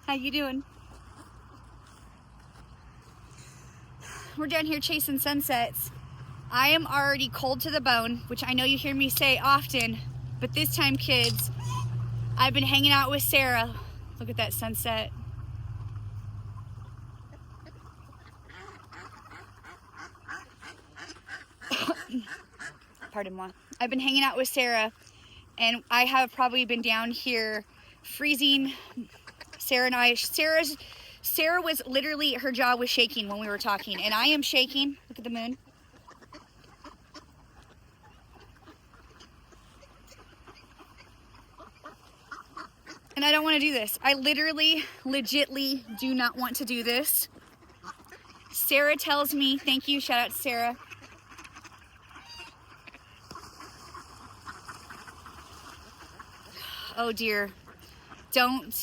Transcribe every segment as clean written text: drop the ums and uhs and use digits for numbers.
How you doing? We're down here chasing sunsets. I am already cold to the bone, which I know you hear me say often, but this time, kids, I've been hanging out with Sarah. Look at that sunset. Pardon moi. I've been hanging out with Sarah, and I have probably been down here freezing. Sarah was literally, her jaw was shaking when we were talking, and I am shaking. Look at the moon. And I don't want to do this. I literally, legitly do not want to do this. Sarah tells me, thank you, shout out to Sarah. Oh dear, don't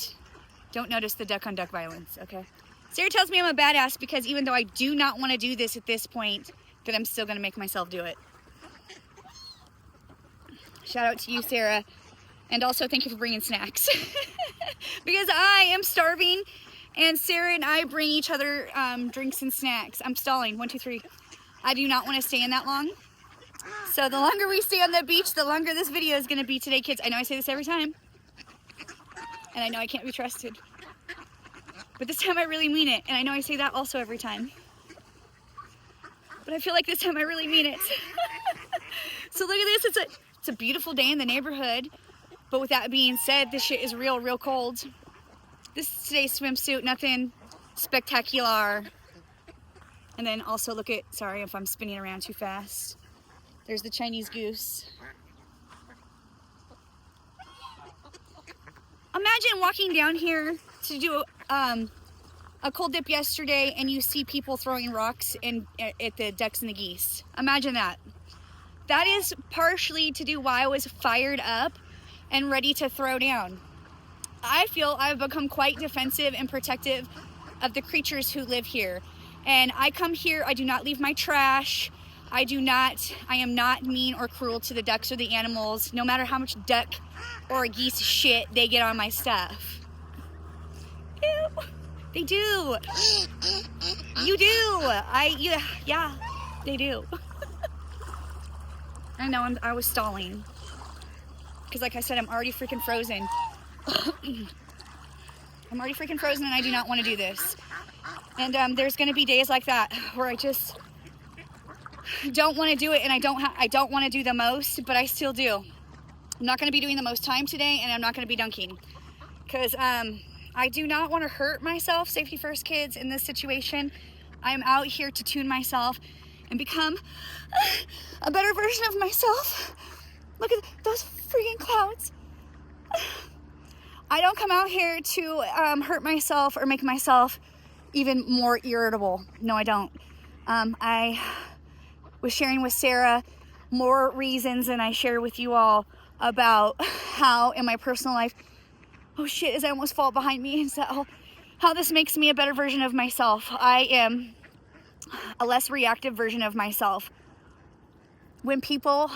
notice the duck on duck violence, okay? Sarah tells me I'm a badass because even though I do not want to do this at this point, that I'm still gonna make myself do it. Shout out to you, Sarah. And also thank you for bringing snacks. Because I am starving, and Sarah and I bring each other drinks and snacks. I'm stalling, 1, 2, 3. I do not want to stay in that long. So the longer we stay on the beach, the longer this video is gonna be today, kids. I know I say this every time, and I know I can't be trusted. But this time I really mean it, and I know I say that also every time. But I feel like this time I really mean it. So look at this, it's a beautiful day in the neighborhood. But with that being said, this shit is real cold. This is today's swimsuit, nothing spectacular. And then also look at, sorry if I'm spinning around too fast. There's the Chinese goose. Imagine walking down here to do a cold dip yesterday and you see people throwing rocks at the ducks and the geese. Imagine that. That is partially to do why I was fired up and ready to throw down. I feel I've become quite defensive and protective of the creatures who live here. And I come here, I do not leave my trash. I am not mean or cruel to the ducks or the animals, no matter how much duck or geese shit they get on my stuff. Ew, they do. You do. Yeah, they do. I know, I was stalling. Because like I said, I'm already freaking frozen. I'm already freaking frozen and I do not want to do this. And there's going to be days like that where I just don't want to do it, and I don't want to do the most, but I still do. I'm not going to be doing the most time today, and I'm not going to be dunking. Because I do not want to hurt myself. Safety first, kids, in this situation. I am out here to tune myself and become a better version of myself. Look at those freaking clouds. I don't come out here to hurt myself or make myself even more irritable. No, I don't. I was sharing with Sarah more reasons than I share with you all about how in my personal life, oh shit, as I almost fall behind me, and so how this makes me a better version of myself. I am a less reactive version of myself. When people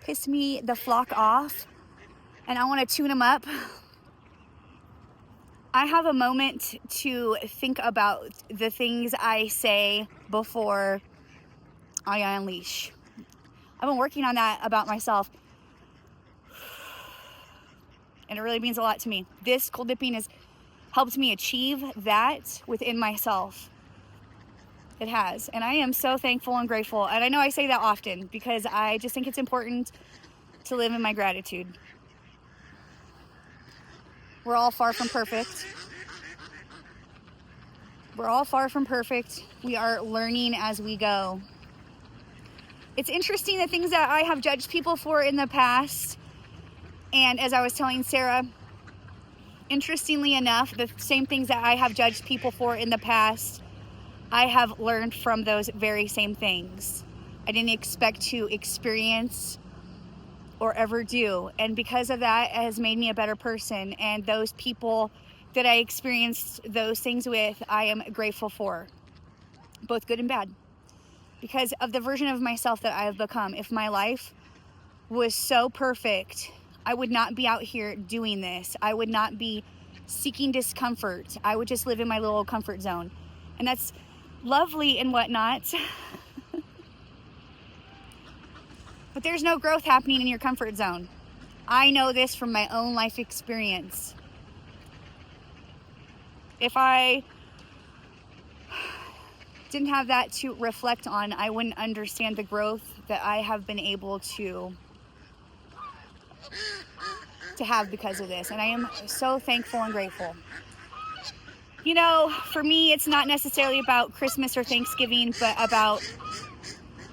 piss me the flock off and I want to tune them up, I have a moment to think about the things I say before I unleash. I've been working on that about myself, and it really means a lot to me. This cold dipping has helped me achieve that within myself. It has, and I am so thankful and grateful. And I know I say that often because I just think it's important to live in my gratitude. We're all far from perfect. We're all far from perfect. We are learning as we go. It's interesting the things that I have judged people for in the past. And as I was telling Sarah, interestingly enough, the same things that I have judged people for in the past, I have learned from those very same things. I didn't expect to experience or ever do. And because of that, it has made me a better person. And those people that I experienced those things with, I am grateful for, both good and bad, because of the version of myself that I have become. If my life was so perfect, I would not be out here doing this. I would not be seeking discomfort. I would just live in my little comfort zone. And that's lovely and whatnot. But there's no growth happening in your comfort zone. I know this from my own life experience. If I didn't have that to reflect on, I wouldn't understand the growth that I have been able to have because of this. And I am so thankful and grateful. You know, for me, it's not necessarily about Christmas or Thanksgiving, but about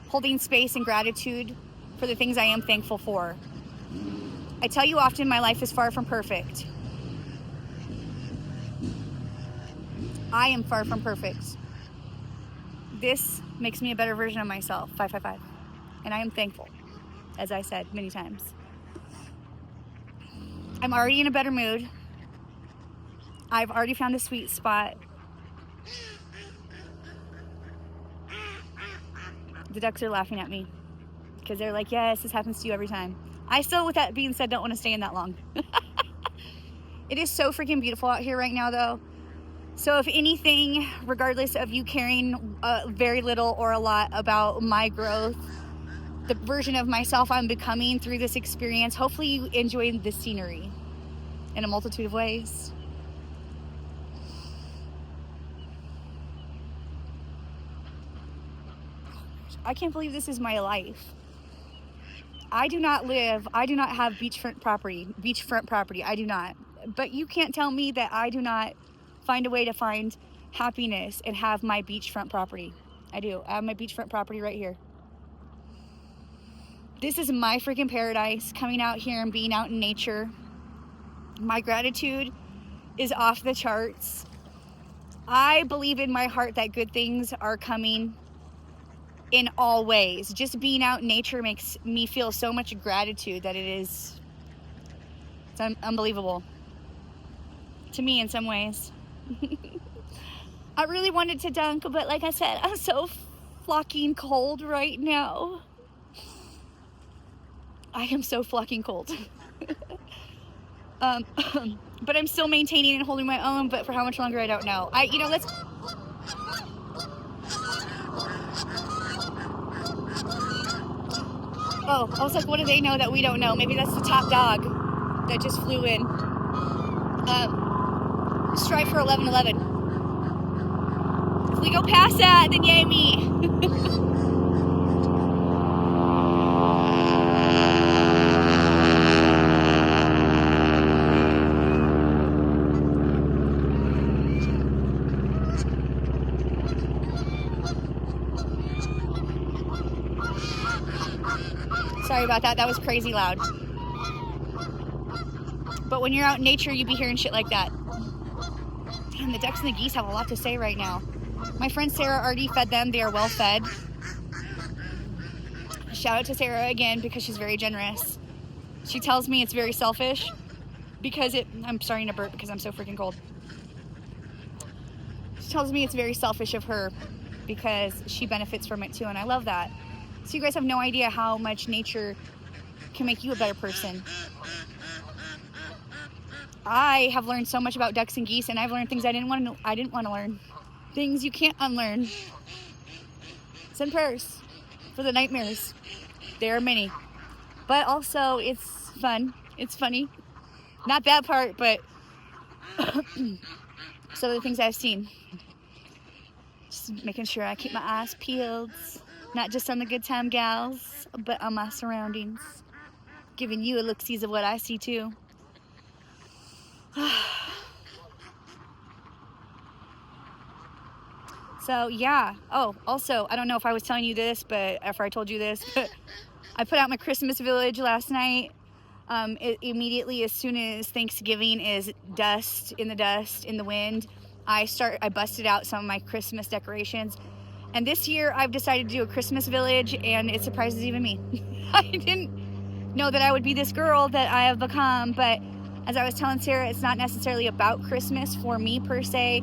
holding space and gratitude for the things I am thankful for. I tell you often, my life is far from perfect. I am far from perfect. This makes me a better version of myself, 555. And I am thankful, as I said many times. I'm already in a better mood. I've already found a sweet spot. The ducks are laughing at me because they're like, yes, this happens to you every time. I still, with that being said, don't want to stay in that long. It is so freaking beautiful out here right now, though. So if anything, regardless of you caring very little or a lot about my growth, the version of myself I'm becoming through this experience, hopefully you enjoy the scenery in a multitude of ways. I can't believe this is my life. I do not have beachfront property. I do not. But you can't tell me that I do not find a way to find happiness and have my beachfront property. I do. I have my beachfront property right here. This is my freaking paradise, coming out here and being out in nature. My gratitude is off the charts. I believe in my heart that good things are coming in all ways. Just being out in nature makes me feel so much gratitude that it's unbelievable to me in some ways. I really wanted to dunk, but like I said, I'm so fucking cold right now. I am so fucking cold. But I'm still maintaining and holding my own, but for how much longer, I don't know. Let's... Oh, I was like, what do they know that we don't know? Maybe that's the top dog that just flew in. Strive for 1111. If we go past that, then yay me. Sorry about that. That was crazy loud. But when you're out in nature, you be hearing shit like that. Damn, the ducks and the geese have a lot to say right now. My friend Sarah already fed them. They are well fed. Shout out to Sarah again because she's very generous. She tells me it's very selfish because I'm starting to burp because I'm so freaking cold. She tells me it's very selfish of her because she benefits from it too, and I love that. So you guys have no idea how much nature can make you a better person. I have learned so much about ducks and geese, and I've learned things I didn't want to learn. Things you can't unlearn. Send prayers for the nightmares. There are many. But also, it's fun. It's funny. Not that part, but some of the things I've seen. Just making sure I keep my eyes peeled. Not just on the good time gals, but on my surroundings. Giving you a look-sees of what I see too. So yeah. Oh, also, I don't know if I was telling you this, but after I told you this, but I put out my Christmas village last night. Immediately as soon as Thanksgiving is dust in the wind, I busted out some of my Christmas decorations. And this year I've decided to do a Christmas village, and it surprises even me. I didn't know that I would be this girl that I have become, but as I was telling Sarah, it's not necessarily about Christmas for me per se.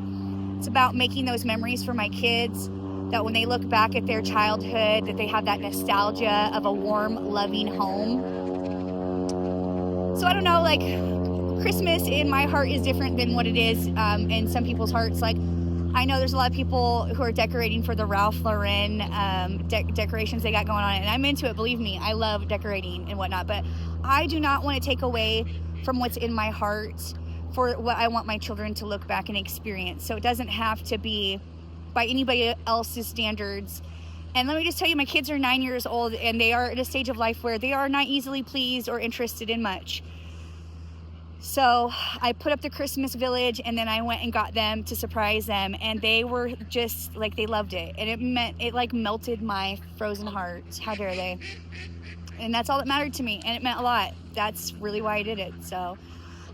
It's about making those memories for my kids, that when they look back at their childhood, that they have that nostalgia of a warm, loving home. So I don't know, like, Christmas in my heart is different than what it is in some people's hearts. Like, I know there's a lot of people who are decorating for the Ralph Lauren decorations they got going on, and I'm into it, believe me. I love decorating and whatnot, but I do not want to take away from what's in my heart for what I want my children to look back and experience. So it doesn't have to be by anybody else's standards. And let me just tell you, my kids are 9 years old, and they are at a stage of life where they are not easily pleased or interested in much. So I put up the Christmas village, and then I went and got them to surprise them, and they were just like, they loved it, and it like melted my frozen heart. How dare they? And that's all that mattered to me, and it meant a lot. That's really why I did it. So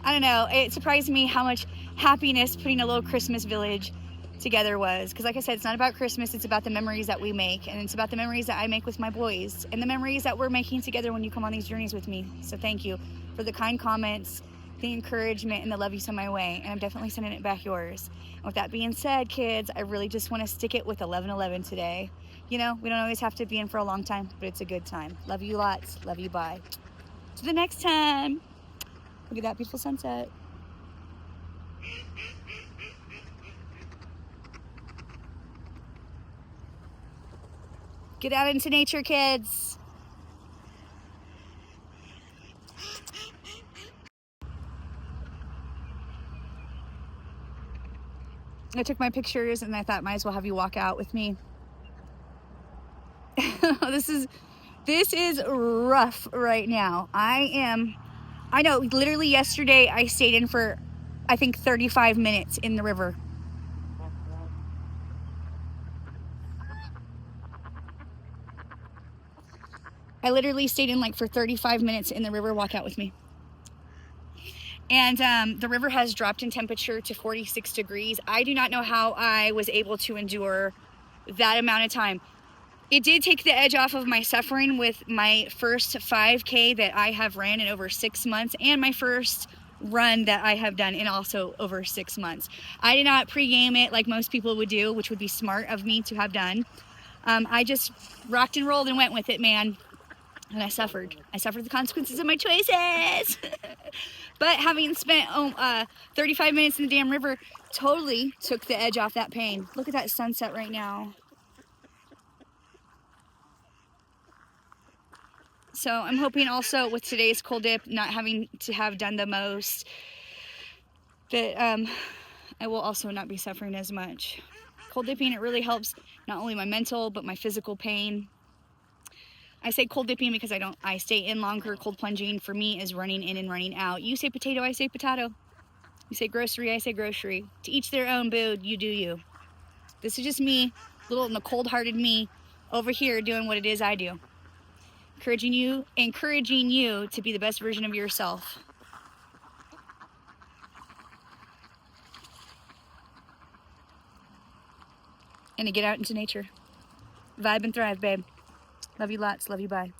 I don't know, it surprised me how much happiness putting a little Christmas village together was, because like I said, it's not about Christmas, it's about the memories that we make, and it's about the memories that I make with my boys, and the memories that we're making together when you come on these journeys with me. So thank you for the kind comments, the encouragement, and the love you send my way, and I'm definitely sending it back yours. And with that being said, kids, I really just want to stick it with 11/11 today. You know, we don't always have to be in for a long time, but it's a good time. Love you lots. Love you. Bye. To the next time. Look at that beautiful sunset. Get out into nature, kids. I took my pictures, and I thought might as well have you walk out with me. This is rough right now. I know, literally yesterday I stayed in for, I think, 35 minutes in the river. I literally stayed in like for 35 minutes in the river. Walk out with me. And the river has dropped in temperature to 46 degrees. I do not know how I was able to endure that amount of time. It did take the edge off of my suffering with my first 5K that I have ran in over 6 months, and my first run that I have done in also over 6 months. I did not pregame it like most people would do, which would be smart of me to have done. I just rocked and rolled and went with it, man. And I suffered. I suffered the consequences of my choices. But having spent 35 minutes in the damn river totally took the edge off that pain. Look at that sunset right now. So I'm hoping also with today's cold dip, not having to have done the most, that I will also not be suffering as much. Cold dipping, it really helps not only my mental, but my physical pain. I say cold dipping because I stay in longer. Cold plunging for me is running in and running out. You say potato, I say potato. You say grocery, I say grocery. To each their own, boo. You do you. This is just me, little the cold-hearted me over here doing what it is I do. Encouraging you to be the best version of yourself. And to get out into nature. Vibe and thrive, babe. Love you lots. Love you. Bye.